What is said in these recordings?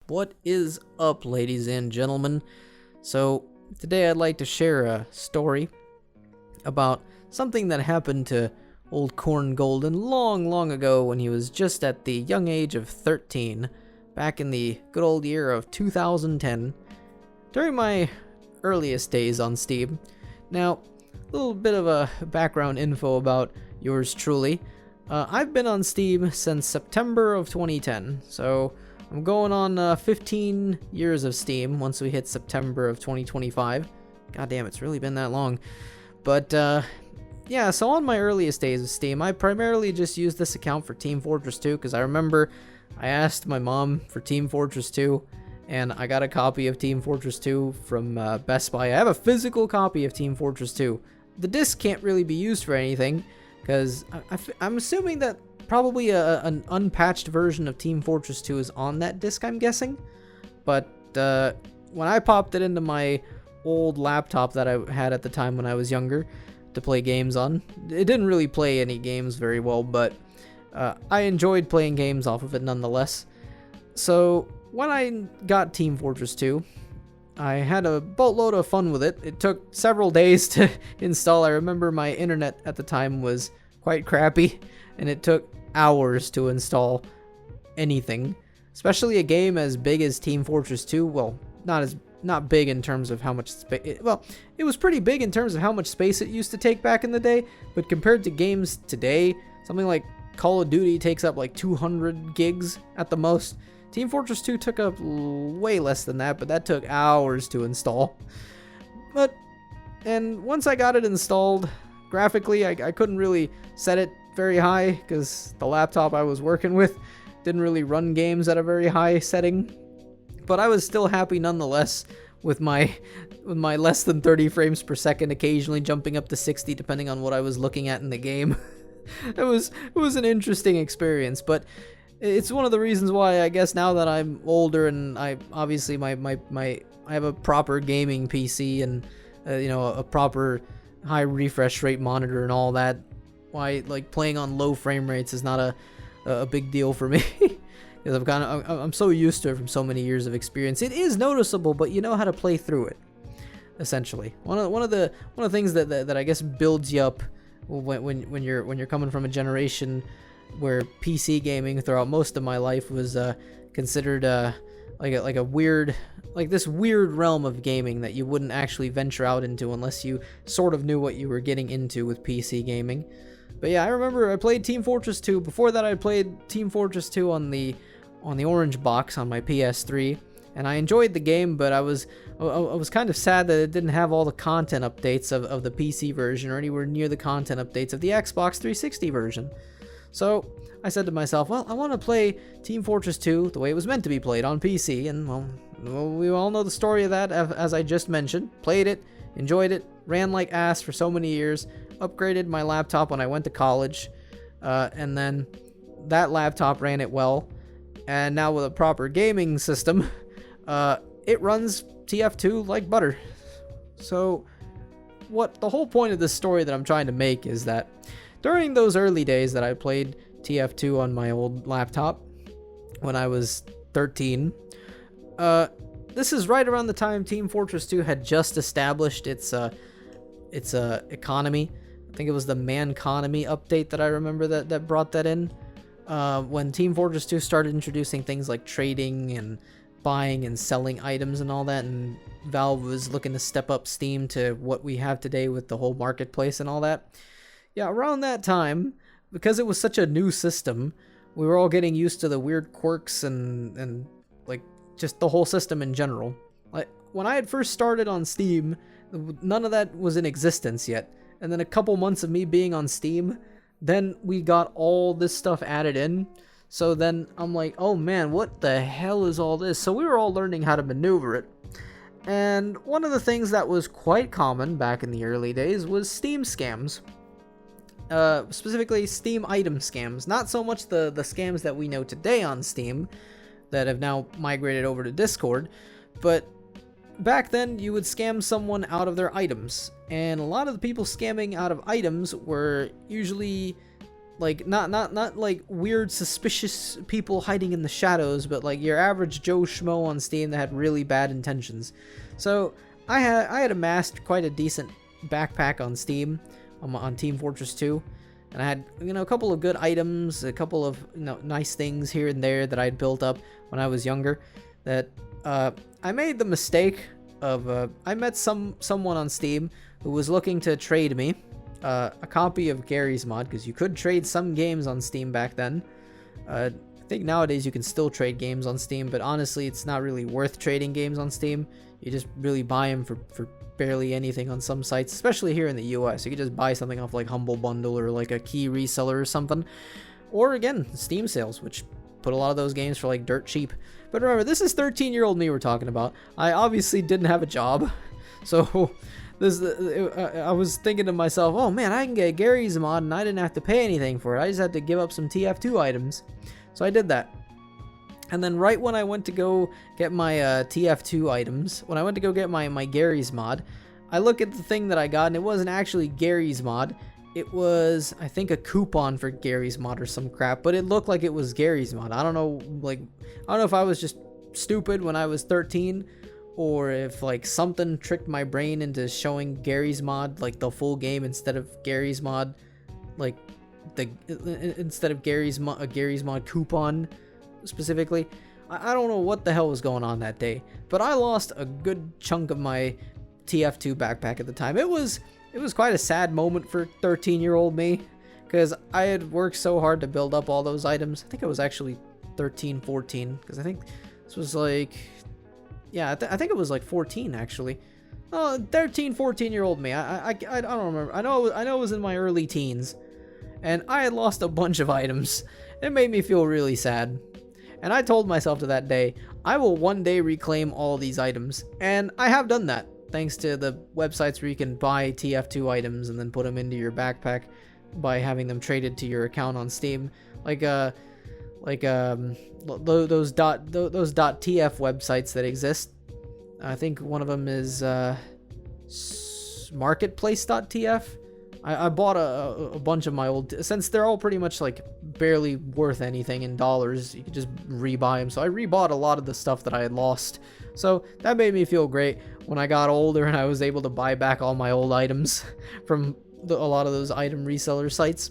What is up, ladies and gentlemen? So, today I'd like to share a story about something that happened to old Corn Golden long ago when he was just at the young age of 13, back in the good old year of 2010, during my earliest days on Steam. Now, a little bit of a background info about yours truly. I've been on Steam since September of 2010, so I'm going on 15 years of Steam once we hit September of 2025. God damn, it's really been that long. But, yeah, so on my earliest days of Steam, I primarily just used this account for Team Fortress 2, because I remember I asked my mom for Team Fortress 2, and I got a copy of Team Fortress 2 from Best Buy. I have a physical copy of Team Fortress 2. The disc can't really be used for anything, because I'm assuming that probably an unpatched version of Team Fortress 2 is on that disc, I'm guessing. But when I popped it into my old laptop that I had at the time when I was younger to play games on, it didn't really play any games very well, but I enjoyed playing games off of it nonetheless. So when I got Team Fortress 2, I had a boatload of fun with it. It took several days to install. I remember my internet at the time was quite crappy, and it took hours to install anything, especially a game as big as Team Fortress 2. Well, not big in terms of how much space. Well, it was pretty big in terms of how much space it used to take back in the day, but compared to games today, something like Call of Duty takes up like 200 gigs at the most. Team Fortress 2 took up way less than that, but that took hours to install. And once I got it installed, graphically, I couldn't really set it very high because the laptop I was working with didn't really run games at a very high setting. But I was still happy nonetheless with my less than 30 frames per second, occasionally jumping up to 60 depending on what I was looking at in the game. It was an interesting experience, but it's one of the reasons why I guess now that I'm older and I obviously I have a proper gaming PC and a proper high refresh rate monitor and all that, why like playing on low frame rates is not a big deal for me. Because I'm so used to it from so many years of experience. It is noticeable, but you know how to play through it. Essentially, one of the things that I guess builds you up when you're coming from a generation where PC gaming throughout most of my life was considered like a weird, like this weird realm of gaming that you wouldn't actually venture out into unless you sort of knew what you were getting into with PC gaming. But yeah, I remember I played Team Fortress 2. Before that, I played Team Fortress 2 on the orange box on my PS3, and I enjoyed the game, but I was kind of sad that it didn't have all the content updates of the PC version or anywhere near the content updates of the Xbox 360 version. So I said to myself, well, I want to play Team Fortress 2 the way it was meant to be played on PC, and well, we all know the story of that, as I just mentioned. Played it, enjoyed it, ran like ass for so many years, upgraded my laptop when I went to college, and then that laptop ran it well, and now with a proper gaming system, it runs TF2 like butter. So what the whole point of this story that I'm trying to make is that during those early days that I played TF2 on my old laptop when I was 13, this is right around the time Team Fortress 2 had just established its economy. I think it was the Manconomy update that I remember that brought that in. When Team Fortress 2 started introducing things like trading and buying and selling items and all that, and Valve was looking to step up Steam to what we have today with the whole marketplace and all that. Yeah, around that time, because it was such a new system, we were all getting used to the weird quirks and like just the whole system in general. Like when I had first started on Steam, none of that was in existence yet. And then a couple months of me being on Steam, then we got all this stuff added in. So then I'm like, oh man, what the hell is all this? So we were all learning how to maneuver it. And one of the things that was quite common back in the early days was Steam scams. Specifically Steam item scams. Not so much the scams that we know today on Steam that have now migrated over to Discord, but back then you would scam someone out of their items, and a lot of the people scamming out of items were usually Like not like weird suspicious people hiding in the shadows, but like your average Joe Schmo on Steam that had really bad intentions. So I had amassed quite a decent backpack on Steam on Team Fortress 2, and I had, you know, a couple of good items, a couple of, you know, nice things here and there that I'd built up when I was younger. That I made the mistake of I met someone on Steam who was looking to trade me a copy of Garry's Mod, because you could trade some games on Steam back then. I think nowadays you can still trade games on Steam, but honestly it's not really worth trading games on Steam. You just really buy them for barely anything on some sites, especially here in the US. You could just buy something off like Humble Bundle or like a key reseller or something. Or again, Steam sales, which put a lot of those games for like dirt cheap. But remember, this is 13-year-old me we're talking about. I obviously didn't have a job, so I was thinking to myself, oh man, I can get Garry's Mod and I didn't have to pay anything for it. I just had to give up some TF2 items. So I did that. And then right when I went to go get my TF2 items, when I went to go get my Garry's Mod, I look at the thing that I got, and it wasn't actually Garry's Mod. It was, I think, a coupon for Garry's Mod or some crap, but it looked like it was Garry's Mod. I don't know, like, I don't know if I was just stupid when I was 13, or if like something tricked my brain into showing Garry's Mod like the full game instead of Garry's Mod, like instead of Garry's Mod coupon specifically. I don't know what the hell was going on that day, but I lost a good chunk of my TF2 backpack at the time. It was quite a sad moment for 13-year-old me, because I had worked so hard to build up all those items. I think I was actually 13, 14, because I think this was like, yeah, I think it was like 14 actually. 13, 14-year-old me. I don't remember. I know it was in my early teens, and I had lost a bunch of items. It made me feel really sad. And I told myself to that day, I will one day reclaim all these items. And I have done that, thanks to the websites where you can buy TF2 items and then put them into your backpack by having them traded to your account on Steam. Like those .tf websites that exist. I think one of them is marketplace.tf. I bought a bunch of my old, since they're all pretty much like barely worth anything in dollars, you can just rebuy them. So I rebought a lot of the stuff that I had lost. So that made me feel great when I got older and I was able to buy back all my old items from a lot of those item reseller sites.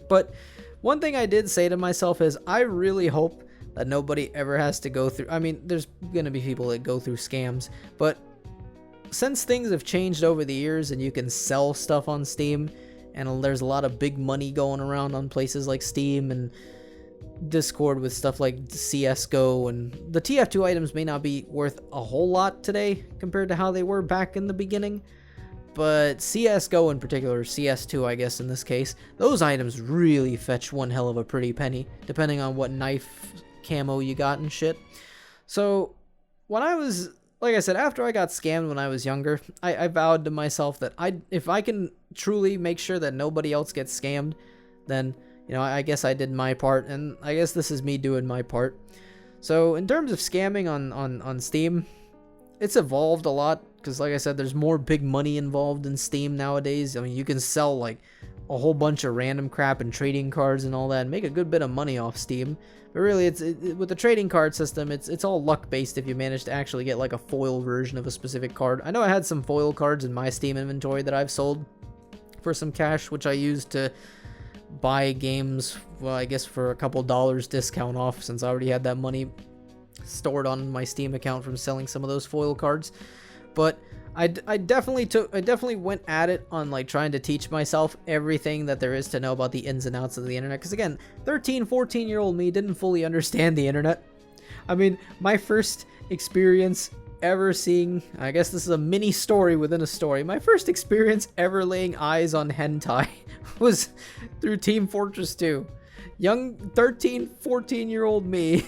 But one thing I did say to myself is, I really hope that nobody ever has to go through, I mean, there's gonna be people that go through scams, but since things have changed over the years and you can sell stuff on Steam, and there's a lot of big money going around on places like Steam and Discord with stuff like CSGO, and the TF2 items may not be worth a whole lot today compared to how they were back in the beginning, but CSGO in particular, CS2 I guess in this case, those items really fetch one hell of a pretty penny, depending on what knife camo you got and shit. So when I was, like I said, after I got scammed when I was younger, I vowed to myself that if I can truly make sure that nobody else gets scammed, then, you know, I guess I did my part, and I guess this is me doing my part. So in terms of scamming on Steam, it's evolved a lot, because like I said, there's more big money involved in Steam nowadays. I mean, you can sell like a whole bunch of random crap and trading cards and all that and make a good bit of money off Steam. But really, with the trading card system, it's all luck based if you manage to actually get like a foil version of a specific card. I know I had some foil cards in my Steam inventory that I've sold for some cash, which I used to buy games, well, I guess for a couple dollars discount off, since I already had that money stored on my Steam account from selling some of those foil cards. But I definitely went at it on like trying to teach myself everything that there is to know about the ins and outs of the internet, because again, 13, 14-year-old me didn't fully understand the internet. I mean, my first experience ever seeing, I guess this is a mini story within a story, my first experience ever laying eyes on hentai was through Team Fortress 2. Young 13, 14-year-old me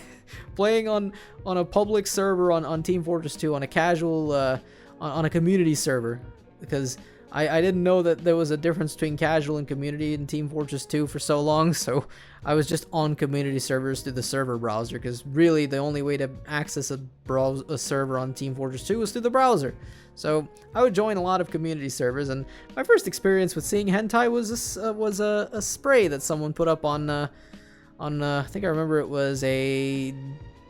playing on a public server on Team Fortress 2 on a casual on a community server, because I didn't know that there was a difference between casual and community in Team Fortress 2 for so long, so I was just on community servers through the server browser, because really the only way to access a server on Team Fortress 2 was through the browser. So I would join a lot of community servers, and my first experience with seeing hentai was a spray that someone put up on I think I remember it was a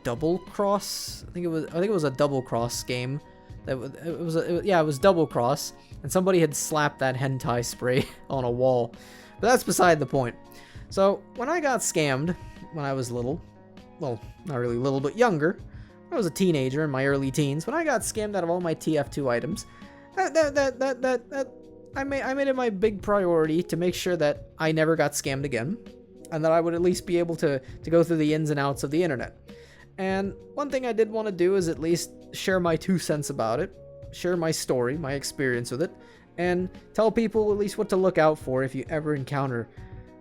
Double Cross. I think it was a Double Cross game. It was Double Cross, and somebody had slapped that hentai spray on a wall. But that's beside the point. So when I got scammed when I was little, well, not really little, but younger, I was a teenager in my early teens. When I got scammed out of all my TF2 items, I made it my big priority to make sure that I never got scammed again, and that I would at least be able to go through the ins and outs of the internet. And one thing I did want to do is at least share my 2 cents about it, share my story, my experience with it, and tell people at least what to look out for if you ever encounter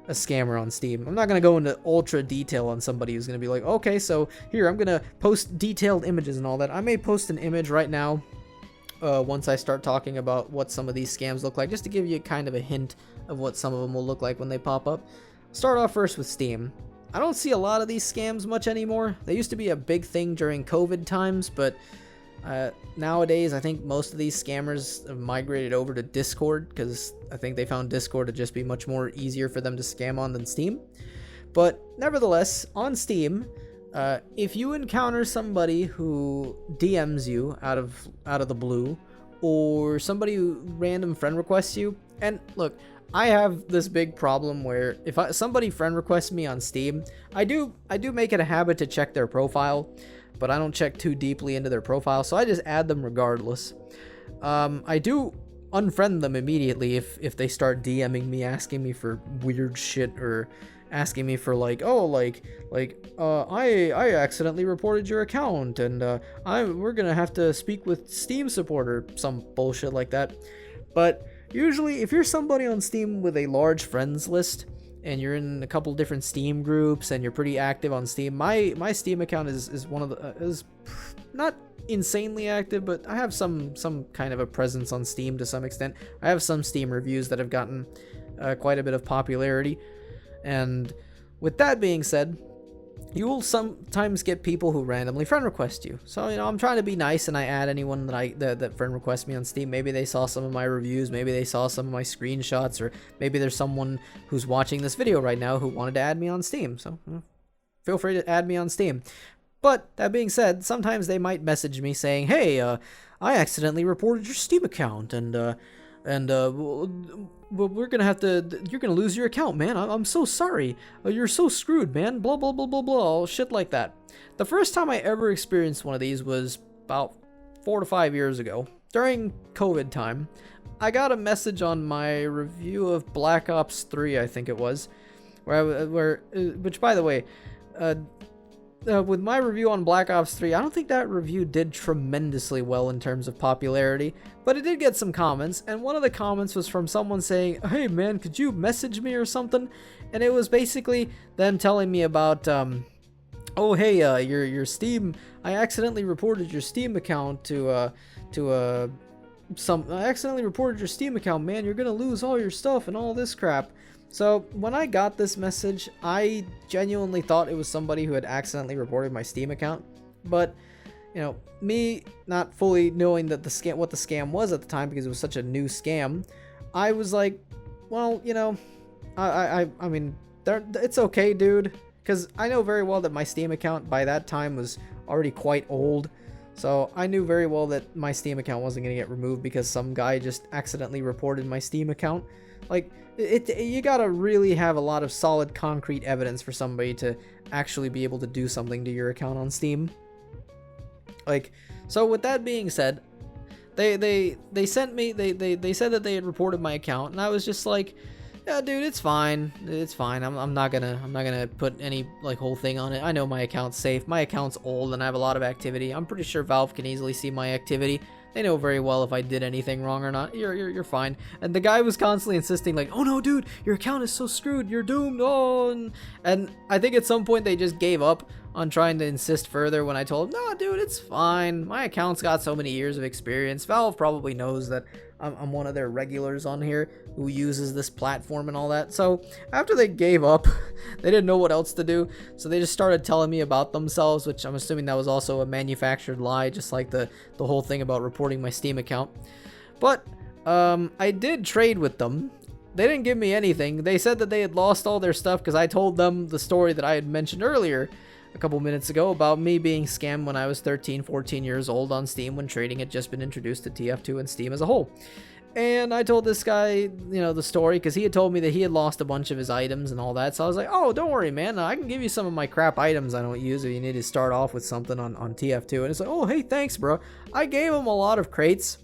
a scammer on Steam. I'm not going to go into ultra detail on somebody who's going to be like, okay, so here, I'm going to post detailed images and all that. I may post an image right now once I start talking about what some of these scams look like, just to give you kind of a hint of what some of them will look like when they pop up. Start off first with Steam. I don't see a lot of these scams much anymore. They used to be a big thing during COVID times, but nowadays I think most of these scammers have migrated over to Discord, because I think they found Discord to just be much more easier for them to scam on than Steam. But nevertheless, on Steam, if you encounter somebody who DMs you out of the blue, or somebody who random friend requests you, and look, I have this big problem where if somebody friend requests me on Steam, I do make it a habit to check their profile, but I don't check too deeply into their profile, so I just add them regardless. I do unfriend them immediately if they start DMing me asking me for weird shit, or asking me for like, oh, I accidentally reported your account, and we're gonna have to speak with Steam support or some bullshit like that. But usually, if you're somebody on Steam with a large friends list, and you're in a couple different Steam groups, and you're pretty active on Steam, my Steam account is one of the is not insanely active, but I have some kind of a presence on Steam to some extent. I have some Steam reviews that have gotten quite a bit of popularity, and with that being said, you will sometimes get people who randomly friend request you. So, I'm trying to be nice, and I add anyone that friend requests me on Steam. Maybe they saw some of my reviews, maybe they saw some of my screenshots, or maybe there's someone who's watching this video right now who wanted to add me on Steam. So, feel free to add me on Steam. But that being said, sometimes they might message me saying, "Hey, I accidentally reported your Steam account, and we're gonna have to, you're gonna lose your account, man. I'm so sorry. You're so screwed, man. Blah, blah, blah, blah, blah. Shit like that." The first time I ever experienced one of these was about 4 to 5 years ago. During COVID time, I got a message on my review of Black Ops 3, I think it was, which, by the way, with my review on Black Ops 3, I don't think that review did tremendously well in terms of popularity, but it did get some comments, and one of the comments was from someone saying, "Hey man, could you message me or something?" And it was basically them telling me about, oh hey, your Steam, I accidentally reported your Steam account I accidentally reported your Steam account, man, you're gonna lose all your stuff and all this crap. So when I got this message, I genuinely thought it was somebody who had accidentally reported my Steam account. But, me not fully knowing that what the scam was at the time, because it was such a new scam, I was like, well, I mean, it's okay, dude. Because I know very well that my Steam account by that time was already quite old. So I knew very well that my Steam account wasn't going to get removed because some guy just accidentally reported my Steam account. Like, you gotta really have a lot of solid concrete evidence for somebody to actually be able to do something to your account on Steam. Like, so with that being said, they sent me, they said that they had reported my account, and I was just like, yeah, dude, it's fine. I'm not gonna put any whole thing on it. I know my account's safe. My account's old and I have a lot of activity. I'm pretty sure Valve can easily see my activity. They know very well if I did anything wrong or not. You're fine. And the guy was constantly insisting, like, "Oh no, dude, your account is so screwed. You're doomed." Oh, and I think at some point they just gave up on trying to insist further when I told him, no, dude, it's fine. My account's got so many years of experience. Valve probably knows that I'm one of their regulars on here who uses this platform and all that. So after they gave up, they didn't know what else to do. So they just started telling me about themselves, which I'm assuming that was also a manufactured lie, just like the whole thing about reporting my Steam account. But I did trade with them. They didn't give me anything. They said that they had lost all their stuff because I told them the story that I had mentioned earlier a couple minutes ago about me being scammed when I was 13, 14 years old on Steam when trading had just been introduced to TF2 and Steam as a whole. And I told this guy, the story because he had told me that he had lost a bunch of his items and all that. So I was like, oh, don't worry, man. I can give you some of my crap items I don't use if you need to start off with something on TF2. And it's like, oh, hey, thanks, bro. I gave him a lot of crates,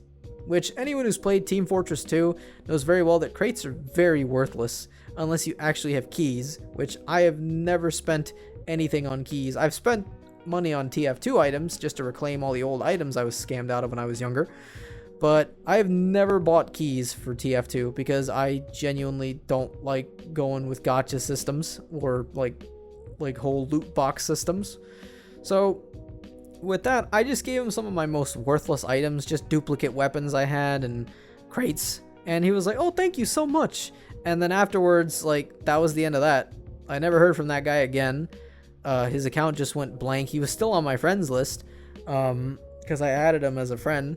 which anyone who's played Team Fortress 2 knows very well that crates are very worthless unless you actually have keys, which I have never spent anything on keys. I've spent money on TF2 items just to reclaim all the old items I was scammed out of when I was younger, but I have never bought keys for TF2 because I genuinely don't like going with gacha systems or like whole loot box systems. So with that, I just gave him some of my most worthless items, just duplicate weapons I had and crates, and he was like, oh, thank you so much. And then afterwards, that was the end of that. I never heard from that guy again. His account just went blank. He was still on my friends list because I added him as a friend.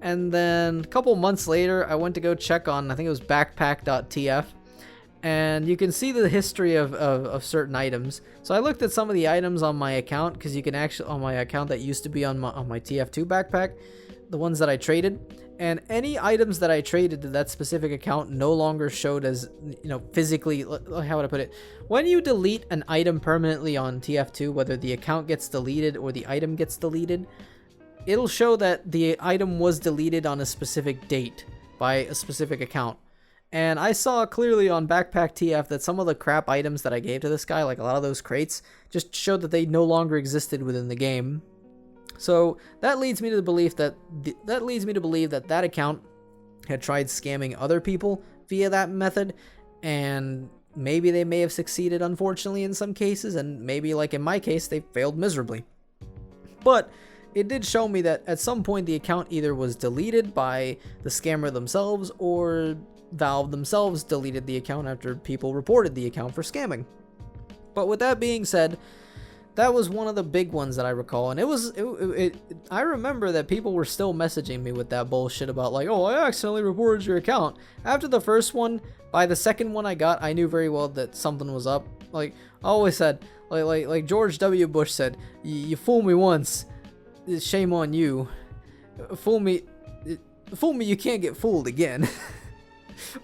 And then a couple months later, I went to go check on, I think it was backpack.tf, and you can see the history of certain items. So I looked at some of the items on my account because you can actually, on my account that used to be on my TF2 backpack, the ones that I traded, and any items that I traded to that specific account no longer showed as, physically, how would I put it? When you delete an item permanently on TF2, whether the account gets deleted or the item gets deleted, it'll show that the item was deleted on a specific date by a specific account. And I saw clearly on Backpack TF that some of the crap items that I gave to this guy, like a lot of those crates, just showed that they no longer existed within the game. So that leads me to the belief that that account had tried scamming other people via that method, and maybe they may have succeeded, unfortunately, in some cases, and maybe, like in my case, they failed miserably. But it did show me that at some point the account either was deleted by the scammer themselves or Valve themselves deleted the account after people reported the account for scamming. But with that being said, that was one of the big ones that I recall, and I remember that people were still messaging me with that bullshit about oh, I accidentally reported your account. After the first one, by the second one I got, I knew very well that something was up. I always said, like George W. Bush said, you fool me once, shame on you. Fool me, you can't get fooled again.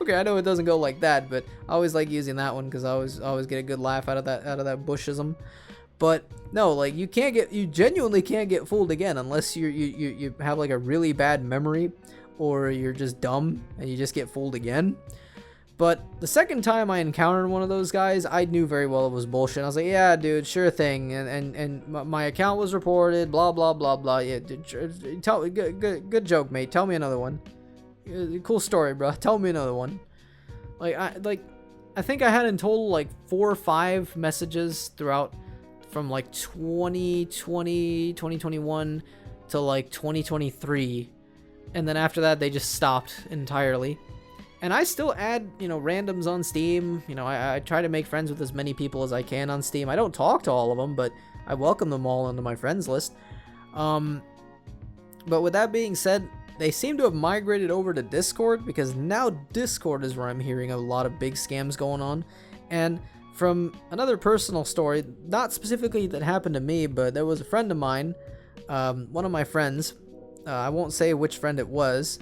Okay, I know it doesn't go like that, but I always like using that one because I always get a good laugh out of that Bushism. But no, you genuinely can't get fooled again unless you have a really bad memory, or you're just dumb and you just get fooled again. But the second time I encountered one of those guys, I knew very well it was bullshit. I was like, yeah, dude, sure thing. And my account was reported, blah, blah, blah, blah. Yeah, good joke, mate. Tell me another one. Cool story, bro. Tell me another one. I think I had in total 4 or 5 messages throughout from 2020, 2021 to 2023. And then after that, they just stopped entirely. And I still add, randoms on Steam. I try to make friends with as many people as I can on Steam. I don't talk to all of them, but I welcome them all into my friends list. But with that being said, they seem to have migrated over to Discord, because now Discord is where I'm hearing a lot of big scams going on. And from another personal story, not specifically that happened to me, but there was a friend of mine, one of my friends, I won't say which friend it was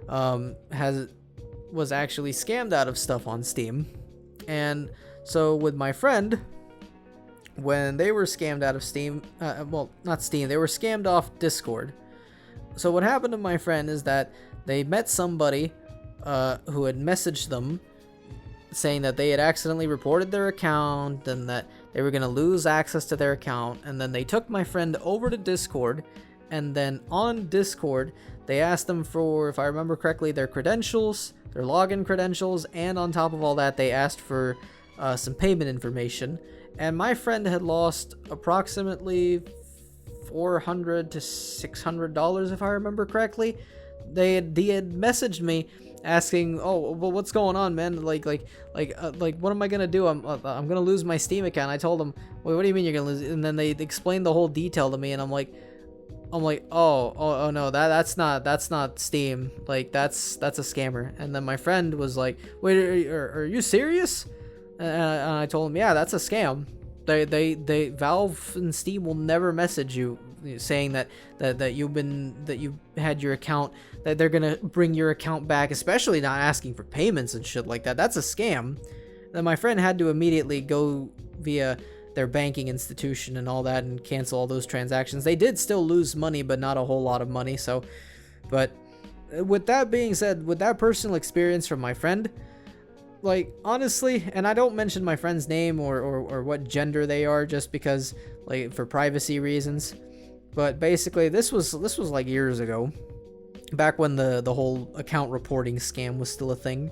actually scammed out of stuff on Steam. And so with my friend, when they were scammed out of Steam, not Steam, they were scammed off Discord. So what happened to my friend is that they met somebody who had messaged them saying that they had accidentally reported their account and that they were going to lose access to their account. And then they took my friend over to Discord, and then on Discord they asked them for, if I remember correctly, their credentials, their login credentials, and on top of all that they asked for some payment information. and my friend had lost approximately $400 to $600 if I remember correctly. They had messaged me asking, "Oh, well, what's going on, man? What am I gonna do? I'm gonna lose my Steam account." I told them, "Wait, what do you mean you're gonna lose?" And then they explained the whole detail to me, and I'm like, oh no, that's not Steam. Like that's a scammer. And then my friend was like, "Wait, are you serious?" And I told him, "Yeah, that's a scam. They Valve and Steam will never message you saying that you had your account, that they're gonna bring your account back, especially not asking for payments and shit like that. That's a scam." Then my friend had to immediately go via their banking institution and all that and cancel all those transactions. They did still lose money, but not a whole lot of money. So, but with that being said, with that personal experience from my friend, like honestly, and I don't mention my friend's name or what gender they are just because, like, for privacy reasons, but basically this was like years ago, back when the whole account reporting scam was still a thing.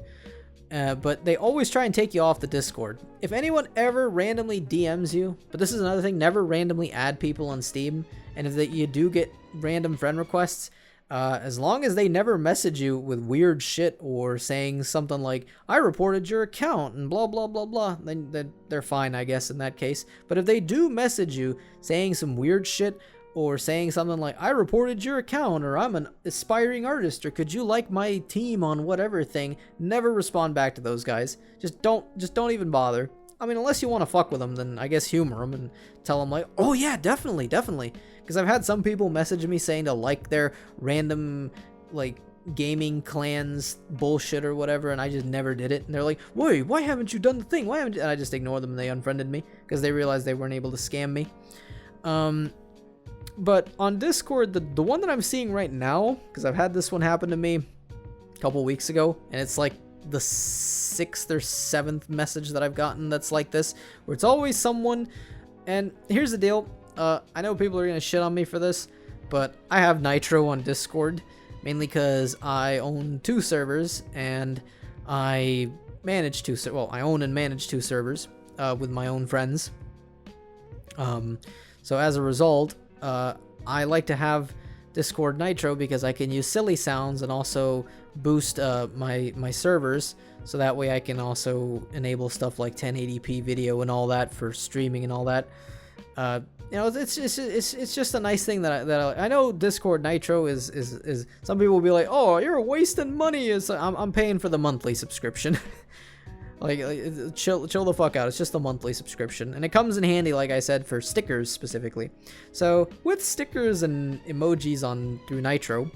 But they always try and take you off the Discord. If anyone ever randomly DMs you, but this is another thing, never randomly add people on Steam, and if you do get random friend requests, as long as they never message you with weird shit or saying something like, "I reported your account," and blah blah blah blah, then they're fine, I guess, in that case. But if they do message you saying some weird shit, or saying something like, "I reported your account," or "I'm an aspiring artist," or "Could you like my team on whatever thing," never respond back to those guys. Just don't even bother. I mean, unless you want to fuck with them, then I guess humor them and tell them like, "Oh yeah, definitely. Because I've had some people message me saying to like their random, like, gaming clans bullshit or whatever, and I just never did it. And they're like, "Wait, why haven't you done the thing? Why haven't you?" And I just ignored them and they unfriended me because they realized they weren't able to scam me. But on Discord, the one that I'm seeing right now, because I've had this one happen to me a couple weeks ago, and it's like the 6th or 7th message that I've gotten that's like this, where it's always someone, and here's the deal, I know people are going to shit on me for this, but I have Nitro on Discord, mainly because I own 2 servers, and I manage I own and manage 2 servers, with my own friends. So as a result, I like to have Discord Nitro because I can use silly sounds and also boost my servers, so that way I can also enable stuff like 1080p video and all that for streaming and all that. It's just a nice thing that I know. Discord Nitro is some people will be like, "Oh, you're wasting money." I'm paying for the monthly subscription. Like chill the fuck out. It's just a monthly subscription, and it comes in handy, like I said, for stickers specifically. So with stickers and emojis through Nitro,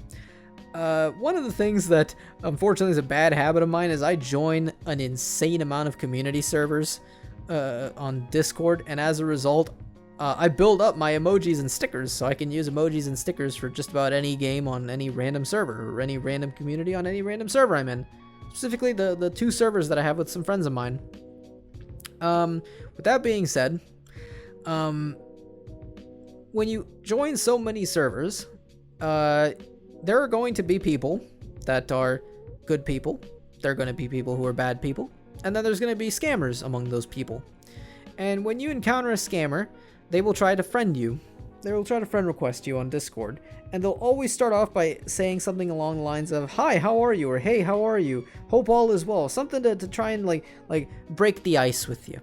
one of the things that unfortunately is a bad habit of mine is I join an insane amount of community servers on Discord, and as a result, I build up my emojis and stickers, so I can use emojis and stickers for just about any game on any random server, or any random community on any random server I'm in. Specifically the 2 servers that I have with some friends of mine. With that being said, when you join so many servers, there are going to be people that are good people. There are going to be people who are bad people. And then there's going to be scammers among those people. And when you encounter a scammer, they will try to friend you. They will try to friend request you on Discord, and they'll always start off by saying something along the lines of, "Hi, how are you?" or "Hey, how are you? Hope all is well." Something to try and like break the ice with you.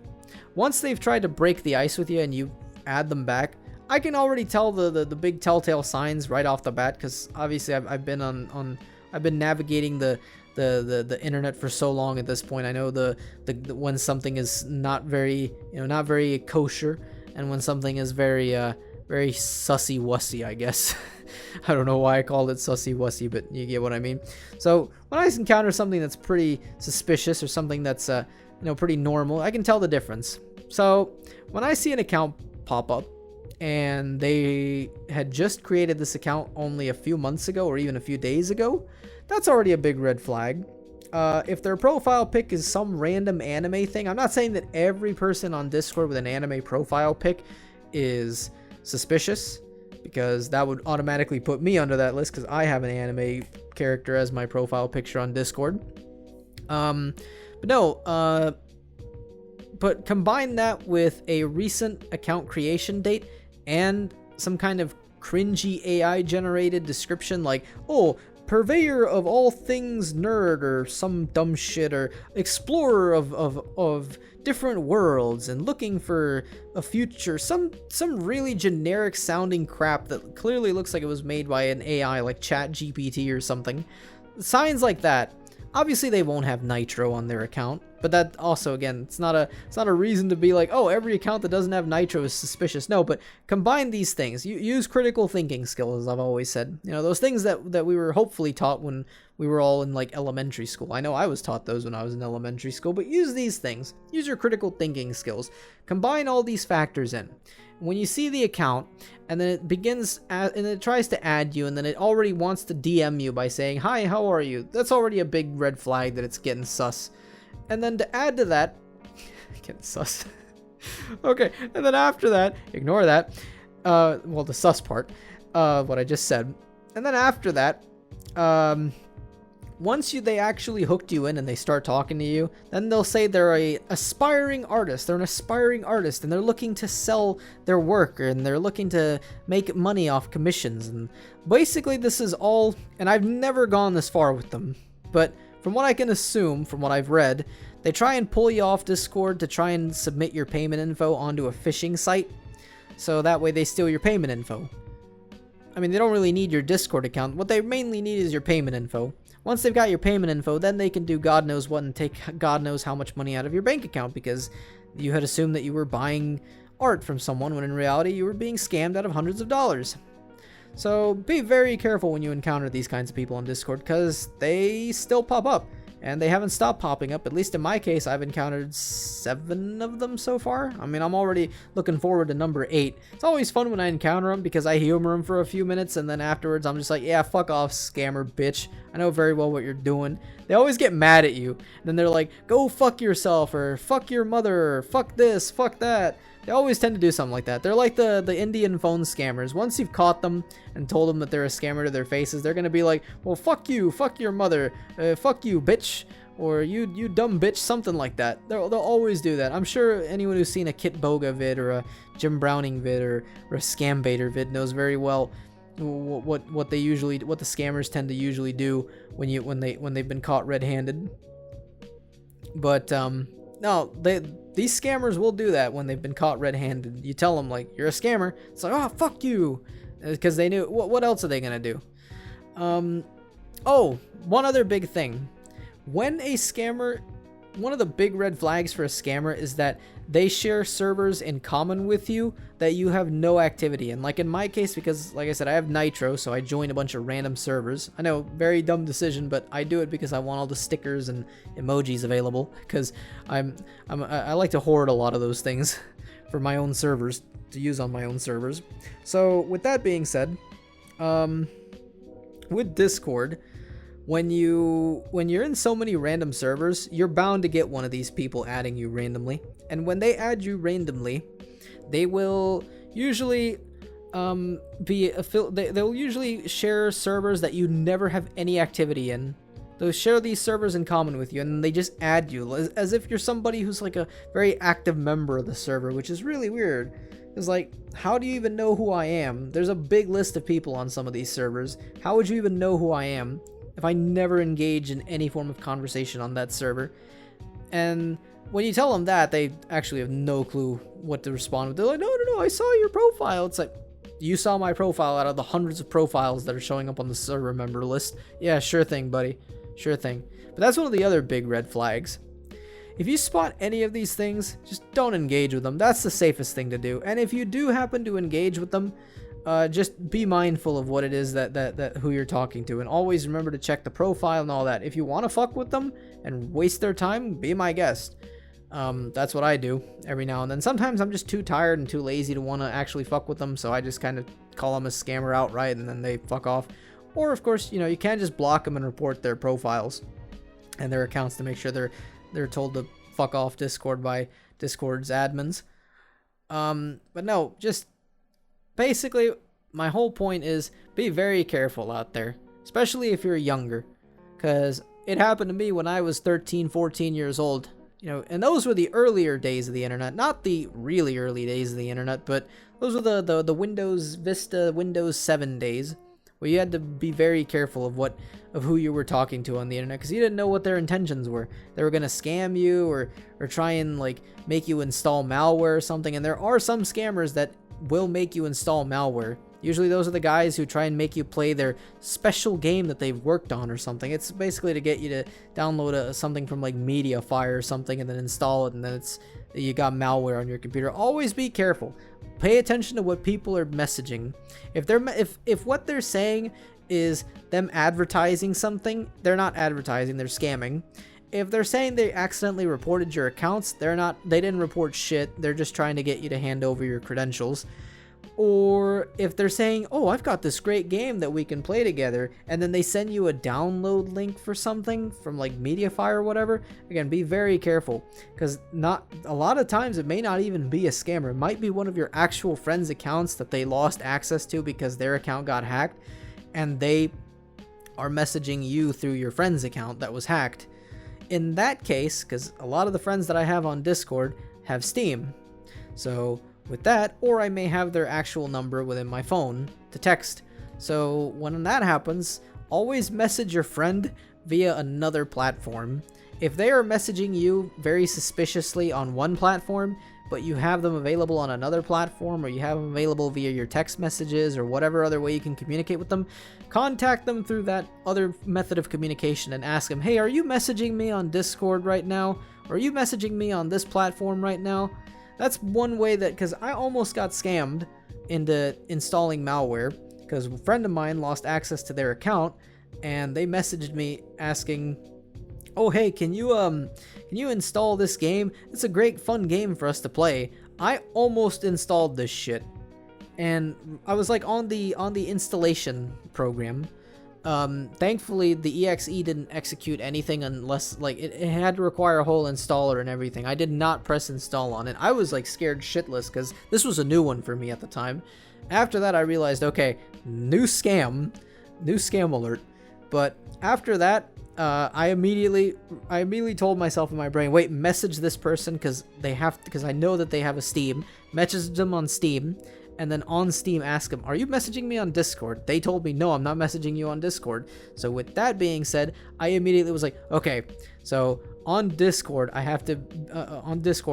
Once they've tried to break the ice with you and you add them back, I can already tell the big telltale signs right off the bat, because obviously I've been I've been navigating the internet for so long at this point. I know the when something is not very kosher, and when something is very sussy-wussy, I guess. I don't know why I called it sussy-wussy, but you get what I mean. So when I encounter something that's pretty suspicious or something that's pretty normal, I can tell the difference. So when I see an account pop up and they had just created this account only a few months ago or even a few days ago, that's already a big red flag. If their profile pic is some random anime thing, I'm not saying that every person on Discord with an anime profile pic is suspicious, because that would automatically put me under that list because I have an anime character as my profile picture on Discord. But no, But combine that with a recent account creation date and some kind of cringy AI generated description like, oh, purveyor of all things nerd, or some dumb shit, or explorer of different worlds and looking for a future, some really generic sounding crap that clearly looks like it was made by an AI like ChatGPT or something. Signs like that. Obviously they won't have Nitro on their account, but that also, again, it's not a reason to be like, oh, every account that doesn't have Nitro is suspicious. No, but combine these things. You use critical thinking skills, as I've always said. You know, those things that we were hopefully taught when we were all in like elementary school. I know I was taught those when I was in elementary school, but use these things. Use your critical thinking skills. Combine all these factors in. When you see the account, and then it begins, and it tries to add you, and then it already wants to DM you by saying, hi, how are you? That's already a big red flag that it's getting sus. And then to add to that, getting sus. Okay, and then after that, ignore that. Well, the sus part, what I just said. And then after that, once they actually hooked you in and they start talking to you, then they'll say they're an aspiring artist. They're an aspiring artist, and they're looking to sell their work, and they're looking to make money off commissions. And basically this is all, and I've never gone this far with them, but from what I can assume, from what I've read, they try and pull you off Discord to try and submit your payment info onto a phishing site, so that way they steal your payment info. I mean, they don't really need your Discord account. What they mainly need is your payment info. Once they've got your payment info, then they can do God knows what and take God knows how much money out of your bank account, because you had assumed that you were buying art from someone when in reality you were being scammed out of hundreds of dollars. So be very careful when you encounter these kinds of people on Discord, because they still pop up. And they haven't stopped popping up. At least in my case, I've encountered 7 of them so far. I mean, I'm already looking forward to number 8. It's always fun when I encounter them because I humor them for a few minutes, and then afterwards I'm just like, yeah, fuck off, scammer bitch. I know very well what you're doing. They always get mad at you. And then they're like, go fuck yourself, or fuck your mother, or fuck this, fuck that. They always tend to do something like that. They're like the Indian phone scammers. Once you've caught them and told them that they're a scammer to their faces, they're going to be like, well, fuck you, fuck your mother, fuck you, bitch, or you dumb bitch, something like that. They'll always do that. I'm sure anyone who's seen a Kit Boga vid or a Jim Browning vid or a Scam Baiter vid knows very well what the scammers tend to usually do when they've been caught red-handed. But no, these scammers will do that when they've been caught red-handed. You tell them, like, you're a scammer. It's like, oh, fuck you. Because they knew, what else are they going to do? Oh, one other big thing. When a scammer, one of the big red flags for a scammer is that they share servers in common with you that you have no activity in. Like in my case, because like I said, I have Nitro, so I join a bunch of random servers. I know, very dumb decision, but I do it because I want all the stickers and emojis available, because I like to hoard a lot of those things for my own servers, to use on my own servers. So with that being said, with Discord, when you're in so many random servers, you're bound to get one of these people adding you randomly. And when they add you randomly, they will usually they'll usually share servers that you never have any activity in. They'll share these servers in common with you, and they just add you as if you're somebody who's like a very active member of the server, which is really weird. It's like, how do you even know who I am? There's a big list of people on some of these servers. How would you even know who I am if I never engage in any form of conversation on that server? And when you tell them that, they actually have no clue what to respond with. They're like, no, I saw your profile. It's like, you saw my profile out of the hundreds of profiles that are showing up on the server member list. Yeah, sure thing, buddy. Sure thing. But that's one of the other big red flags. If you spot any of these things, just don't engage with them. That's the safest thing to do. And if you do happen to engage with them, just be mindful of what it is that who you're talking to, and always remember to check the profile and all that. If you want to fuck with them and waste their time, be my guest. That's what I do every now and then. Sometimes I'm just too tired and too lazy to want to actually fuck with them, so I just kind of call them a scammer outright, and then they fuck off. Or of course, you can just block them and report their profiles and their accounts to make sure they're told to fuck off Discord by Discord's admins. But no, just basically, my whole point is be very careful out there, especially if you're younger, because it happened to me when I was 13, 14 years old. And those were the earlier days of the internet, not the really early days of the internet, but those were the Windows Vista, Windows 7 days, where you had to be very careful of who you were talking to on the internet, because you didn't know what their intentions were. They were gonna scam you or try and like make you install malware or something. And there are some scammers that will make you install malware. Usually those are the guys who try and make you play their special game that they've worked on or something. It's basically to get you to download something from like Mediafire or something and then install it, and then you got malware on your computer. Always be careful. Pay attention to what people are messaging. If what they're saying is them advertising something, they're not advertising, they're scamming. If they're saying they accidentally reported your accounts, they didn't report shit. They're just trying to get you to hand over your credentials. Or if they're saying, oh, I've got this great game that we can play together, and then they send you a download link for something from like Mediafire or whatever, again, be very careful, because a lot of times it may not even be a scammer. It might be one of your actual friends' accounts that they lost access to because their account got hacked, and they are messaging you through your friend's account that was hacked. In that case, because a lot of the friends that I have on Discord have Steam, so with that, or I may have their actual number within my phone to text. So when that happens, always message your friend via another platform. If they are messaging you very suspiciously on one platform, but you have them available on another platform, or you have them available via your text messages or whatever other way you can communicate with them, contact them through that other method of communication and ask them, hey, are you messaging me on Discord right now? Or are you messaging me on this platform right now? That's one way because I almost got scammed into installing malware, because a friend of mine lost access to their account, and they messaged me asking, oh, hey, can you install this game? It's a great fun game for us to play. I almost installed this shit, and I was like on the installation program. Thankfully the exe didn't execute anything unless like it had to require a whole installer and everything. I did not press install on it. I was like scared shitless because this was a new one for me at the time. After that I realized, okay, new scam alert. But after that, I immediately told myself in my brain, wait, message this person because I know that they have a Steam. Message them on Steam. And then on Steam, ask them, are you messaging me on Discord? They told me, no, I'm not messaging you on Discord. So with that being said, I immediately was like, okay, so on Discord, I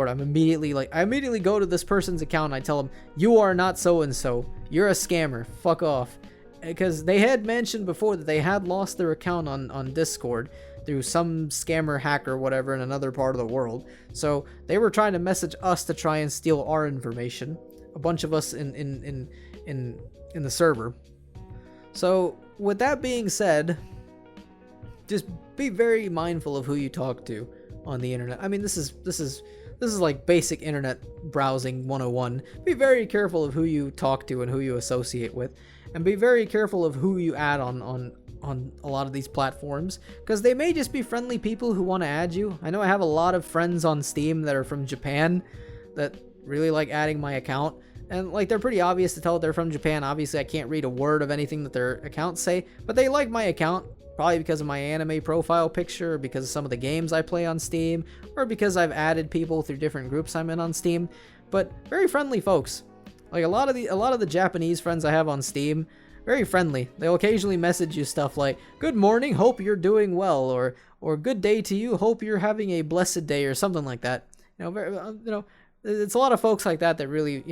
immediately go to this person's account and I tell them, you are not so-and-so. You're a scammer. Fuck off. Because they had mentioned before that they had lost their account on Discord through some scammer hacker or whatever in another part of the world. So they were trying to message us to try and steal our information. A bunch of us in the server. So with that being said, just be very mindful of who you talk to on the internet. I mean, this is like basic internet browsing 101. Be very careful of who you talk to and who you associate with, and be very careful of who you add on a lot of these platforms, because they may just be friendly people who want to add you. I know I have a lot of friends on Steam that are from Japan that really like adding my account, and like they're pretty obvious to tell they're from Japan. Obviously I can't read a word of anything that their accounts say, but they like my account probably because of my anime profile picture, or because of some of the games I play on Steam, or because I've added people through different groups I'm in on Steam. But very friendly folks. Like a lot of the Japanese friends I have on Steam, very friendly. They'll occasionally message you stuff like, good morning, hope you're doing well, or good day to you, hope you're having a blessed day, or something like that. It's a lot of folks like that really,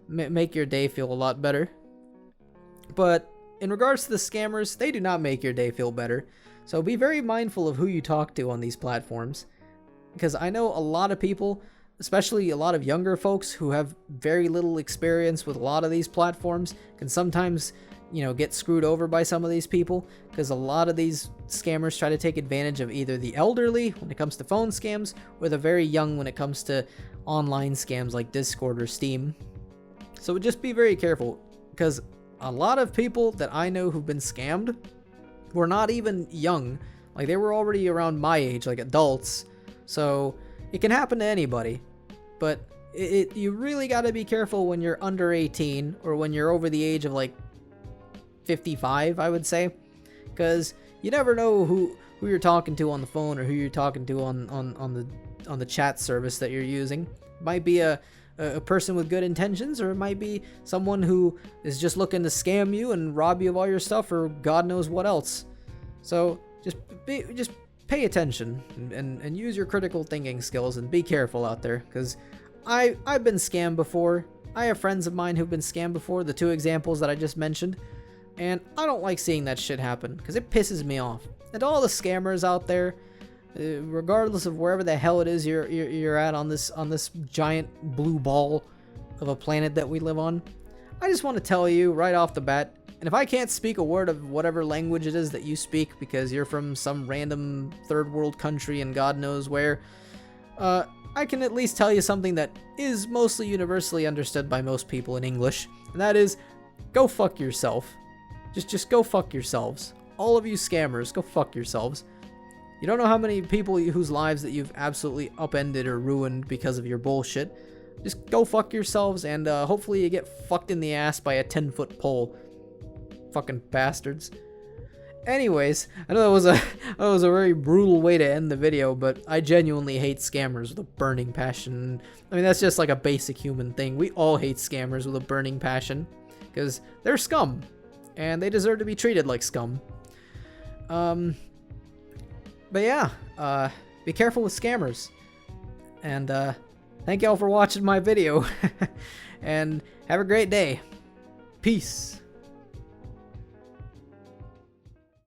make your day feel a lot better. But in regards to the scammers, they do not make your day feel better. So be very mindful of who you talk to on these platforms, because I know a lot of people, especially a lot of younger folks who have very little experience with a lot of these platforms, can sometimes get screwed over by some of these people, because a lot of these scammers try to take advantage of either the elderly when it comes to phone scams, or the very young when it comes to online scams like Discord or Steam. So just be very careful, because a lot of people that I know who've been scammed were not even young. Like, they were already around my age, like adults. So it can happen to anybody, but you really got to be careful when you're under 18, or when you're over the age of like 55, I would say, because you never know who you're talking to on the phone, or who you're talking to on on the chat service that you're using. It might be a person with good intentions, or it might be someone who is just looking to scam you and rob you of all your stuff, or God knows what else. So just pay attention and use your critical thinking skills and be careful out there, because I've been scammed before. I have friends of mine who've been scammed before, the 2 examples that I just mentioned, and I don't like seeing that shit happen because it pisses me off. And all the scammers out there, regardless of wherever the hell it is you're at on this giant blue ball of a planet that we live on, I just want to tell you right off the bat, and if I can't speak a word of whatever language it is that you speak because you're from some random third world country and God knows where, I can at least tell you something that is mostly universally understood by most people in English, and that is, go fuck yourself. Just go fuck yourselves. All of you scammers, go fuck yourselves. You don't know how many people whose lives that you've absolutely upended or ruined because of your bullshit. Just go fuck yourselves, and hopefully you get fucked in the ass by a 10-foot pole. Fucking bastards. Anyways, I know that was a very brutal way to end the video, but I genuinely hate scammers with a burning passion. I mean, that's just like a basic human thing. We all hate scammers with a burning passion, because they're scum, and they deserve to be treated like scum. But yeah, be careful with scammers, and thank y'all for watching my video, and have a great day. Peace.